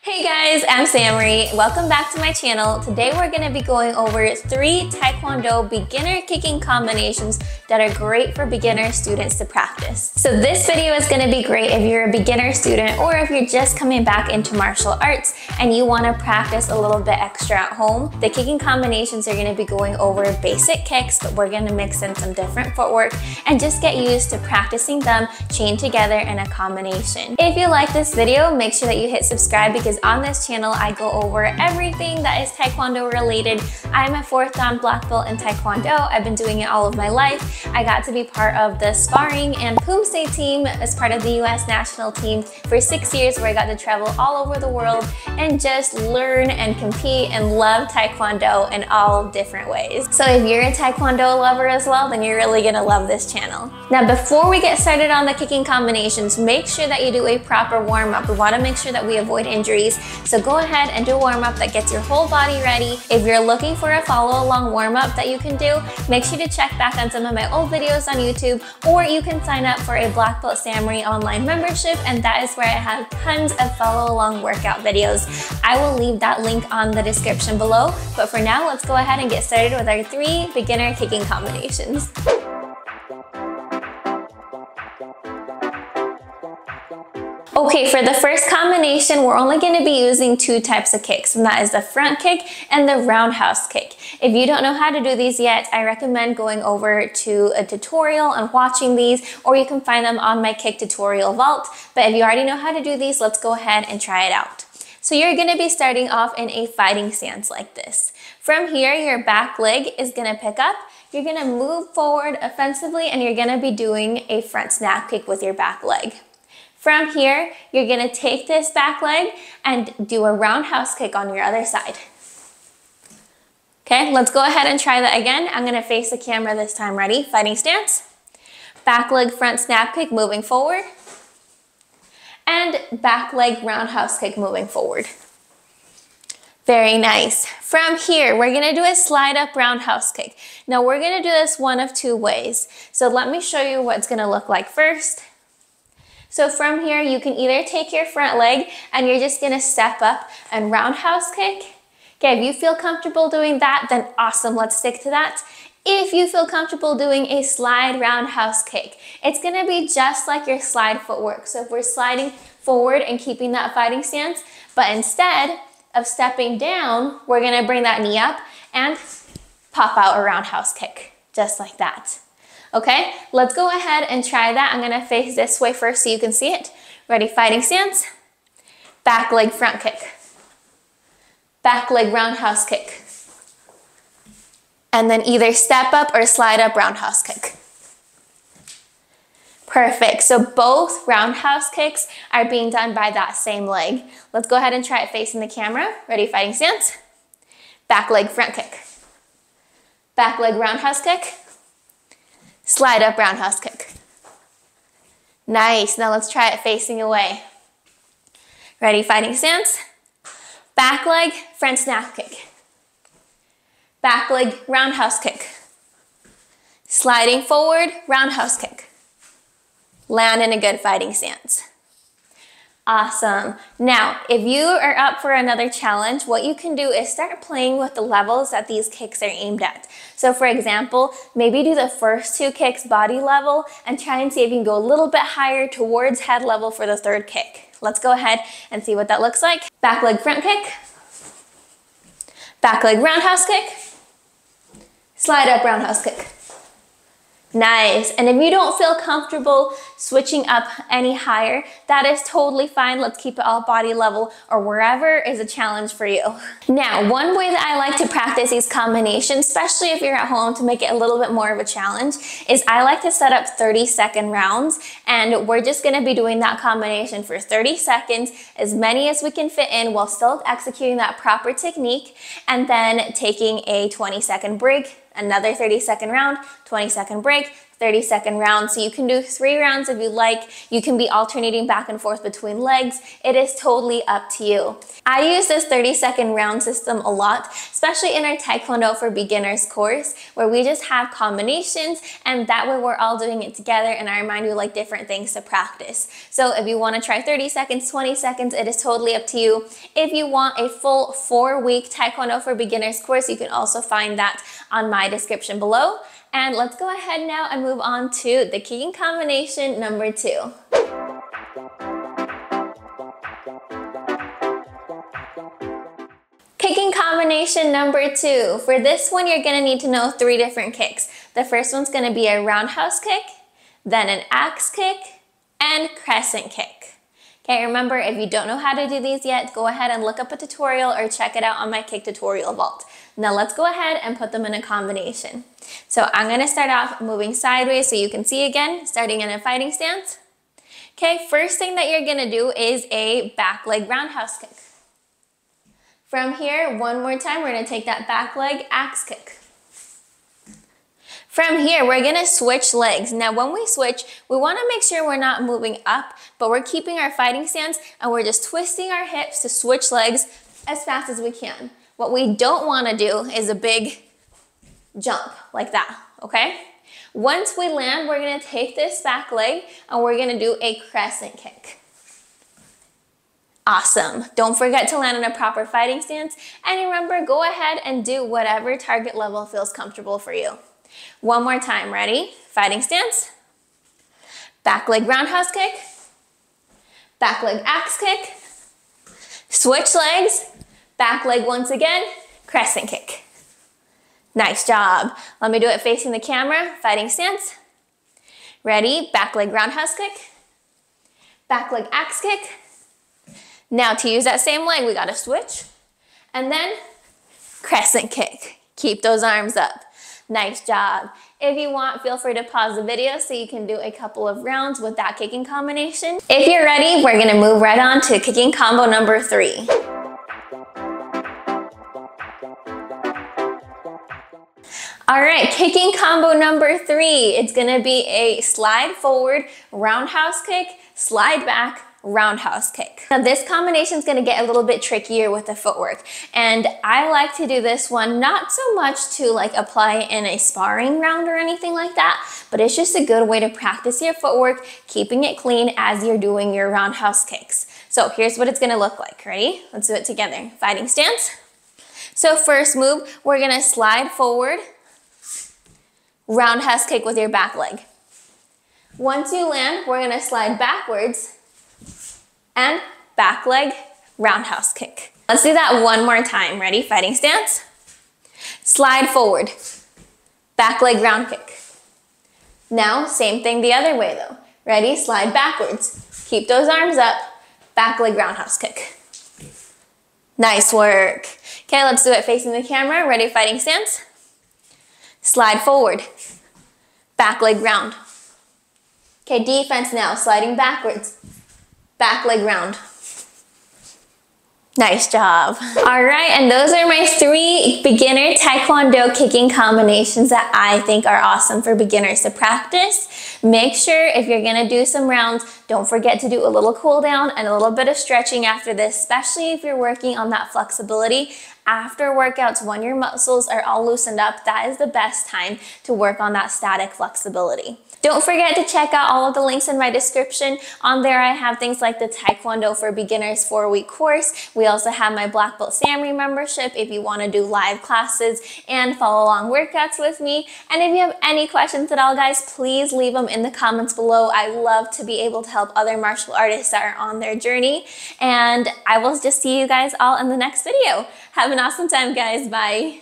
Hey guys, I'm Samery. Welcome back to my channel. Today we're going to be going over 3 Taekwondo beginner kicking combinations that are great for beginner students to practice. So this video is going to be great if you're a beginner student or if you're just coming back into martial arts and you want to practice a little bit extra at home. The kicking combinations are going to be going over basic kicks, but we're going to mix in some different footwork and just get used to practicing them chained together in a combination. If you like this video, make sure that you hit subscribe because on this channel, I go over everything that is Taekwondo related. I'm a 4th Dan black belt in Taekwondo. I've been doing it all of my life. I got to be part of the Sparring and Poomsae team as part of the US national team for 6 years, where I got to travel all over the world and just learn and compete and love Taekwondo in all different ways. So if you're a Taekwondo lover as well, then you're really gonna love this channel. Now, before we get started on the kicking combinations, make sure that you do a proper warm-up. We wanna make sure that we avoid injuries. So go ahead and do a warm-up that gets your whole body ready. If you're looking for a follow-along warm-up that you can do, make sure to check back on some of my old videos on YouTube, or you can sign up for a Black Belt Samery online membership, and that is where I have tons of follow-along workout videos. I will leave that link on the description below, but for now, let's go ahead and get started with our 3 beginner kicking combinations. Okay, for the first combination, we're only going to be using 2 types of kicks, and that is the front kick and the roundhouse kick. If you don't know how to do these yet, I recommend going over to a tutorial and watching these, or you can find them on my kick tutorial vault. But if you already know how to do these, let's go ahead and try it out. So you're going to be starting off in a fighting stance like this. From here, your back leg is going to pick up. You're going to move forward offensively, and you're going to be doing a front snap kick with your back leg. From here, you're gonna take this back leg and do a roundhouse kick on your other side. Okay, let's go ahead and try that again. I'm gonna face the camera this time. Ready? Fighting stance. Back leg front snap kick moving forward. And back leg roundhouse kick moving forward. Very nice. From here, we're gonna do a slide up roundhouse kick. Now we're gonna do this one of 2 ways. So let me show you what it's gonna look like first. So from here, you can either take your front leg and you're just gonna step up and roundhouse kick. Okay, if you feel comfortable doing that, then awesome, let's stick to that. If you feel comfortable doing a slide roundhouse kick, it's gonna be just like your slide footwork. So if we're sliding forward and keeping that fighting stance, but instead of stepping down, we're gonna bring that knee up and pop out a roundhouse kick, just like that. Okay, let's go ahead and try that. I'm gonna face this way first so you can see it. Ready, fighting stance. Back leg front kick. Back leg roundhouse kick. And then either step up or slide up roundhouse kick. Perfect, so both roundhouse kicks are being done by that same leg. Let's go ahead and try it facing the camera. Ready, fighting stance. Back leg front kick. Back leg roundhouse kick. Slide up roundhouse kick. Nice, now let's try it facing away. Ready, fighting stance. Back leg, front snap kick. Back leg, roundhouse kick. Sliding forward, roundhouse kick. Land in a good fighting stance. Awesome. Now, if you are up for another challenge, what you can do is start playing with the levels that these kicks are aimed at. So for example, maybe do the first 2 kicks body level and try and see if you can go a little bit higher towards head level for the 3rd kick. Let's go ahead and see what that looks like. Back leg front kick. Back leg roundhouse kick. Slide up roundhouse kick. Nice, and if you don't feel comfortable switching up any higher, that is totally fine. Let's keep it all body level or wherever is a challenge for you. Now, one way that I like to practice these combinations, especially if you're at home to make it a little bit more of a challenge, is I like to set up 30-second rounds, and we're just gonna be doing that combination for 30 seconds, as many as we can fit in while still executing that proper technique, and then taking a 20-second break, another 30-second round, 20-second break, 30-second rounds. So you can do 3 rounds if you like. You can be alternating back and forth between legs. It is totally up to you. I use this 30-second round system a lot, especially in our Taekwondo for Beginners course, where we just have combinations, and that way we're all doing it together, and I remind you like different things to practice. So if you want to try 30 seconds, 20 seconds, it is totally up to you. If you want a full 4-week Taekwondo for Beginners course, you can also find that on my description below. And let's go ahead now and move on to the kicking combination number 2. Kicking combination number 2. For this one, you're gonna need to know 3 different kicks. The first one's gonna be a roundhouse kick, then an axe kick, and crescent kick. Okay, remember, if you don't know how to do these yet, go ahead and look up a tutorial or check it out on my kick tutorial vault. Now let's go ahead and put them in a combination. So I'm gonna start off moving sideways so you can see again, starting in a fighting stance. Okay, first thing that you're gonna do is a back leg roundhouse kick. From here, one more time, we're gonna take that back leg axe kick. From here, we're gonna switch legs. Now when we switch, we wanna make sure we're not moving up, but we're keeping our fighting stance and we're just twisting our hips to switch legs as fast as we can. What we don't wanna do is a big jump like that, okay? Once we land, we're gonna take this back leg and we're gonna do a crescent kick. Awesome. Don't forget to land in a proper fighting stance. And remember, go ahead and do whatever target level feels comfortable for you. One more time, ready? Fighting stance. Back leg roundhouse kick. Back leg axe kick. Switch legs. Back leg once again. Crescent kick. Nice job. Let me do it facing the camera. Fighting stance. Ready? Back leg roundhouse kick. Back leg axe kick. Now to use that same leg, we gotta switch. And then crescent kick. Keep those arms up. Nice job. If you want, feel free to pause the video so you can do a couple of rounds with that kicking combination. If you're ready, we're gonna move right on to kicking combo number 3. All right, kicking combo number 3. It's gonna be a slide forward, roundhouse kick, slide back, roundhouse kick. Now this combination is going to get a little bit trickier with the footwork, and I like to do this one not so much to like apply in a sparring round or anything like that, but it's just a good way to practice your footwork, keeping it clean as you're doing your roundhouse kicks. So here's what it's going to look like. Ready? Let's do it together. Fighting stance. So first move, we're going to slide forward, roundhouse kick with your back leg. Once you land, we're going to slide backwards and back leg roundhouse kick. Let's do that one more time. Ready? Fighting stance. Slide forward. Back leg round kick. Now, same thing the other way though. Ready? Slide backwards. Keep those arms up. Back leg roundhouse kick. Nice work. Okay, let's do it facing the camera. Ready? Fighting stance. Slide forward. Back leg round. Okay, defense now. Sliding backwards. Back leg round. Nice job. All right, and those are my 3 beginner Taekwondo kicking combinations that I think are awesome for beginners to practice. Make sure if you're gonna do some rounds, don't forget to do a little cool down and a little bit of stretching after this, especially if you're working on that flexibility. After workouts, when your muscles are all loosened up, that is the best time to work on that static flexibility. Don't forget to check out all of the links in my description. On there, I have things like the Taekwondo for Beginners 4-week course. We also have my Black Belt Samery membership if you want to do live classes and follow along workouts with me. And if you have any questions at all, guys, please leave them in the comments below. I love to be able to help other martial artists that are on their journey. And I will just see you guys all in the next video. Have an awesome time, guys. Bye.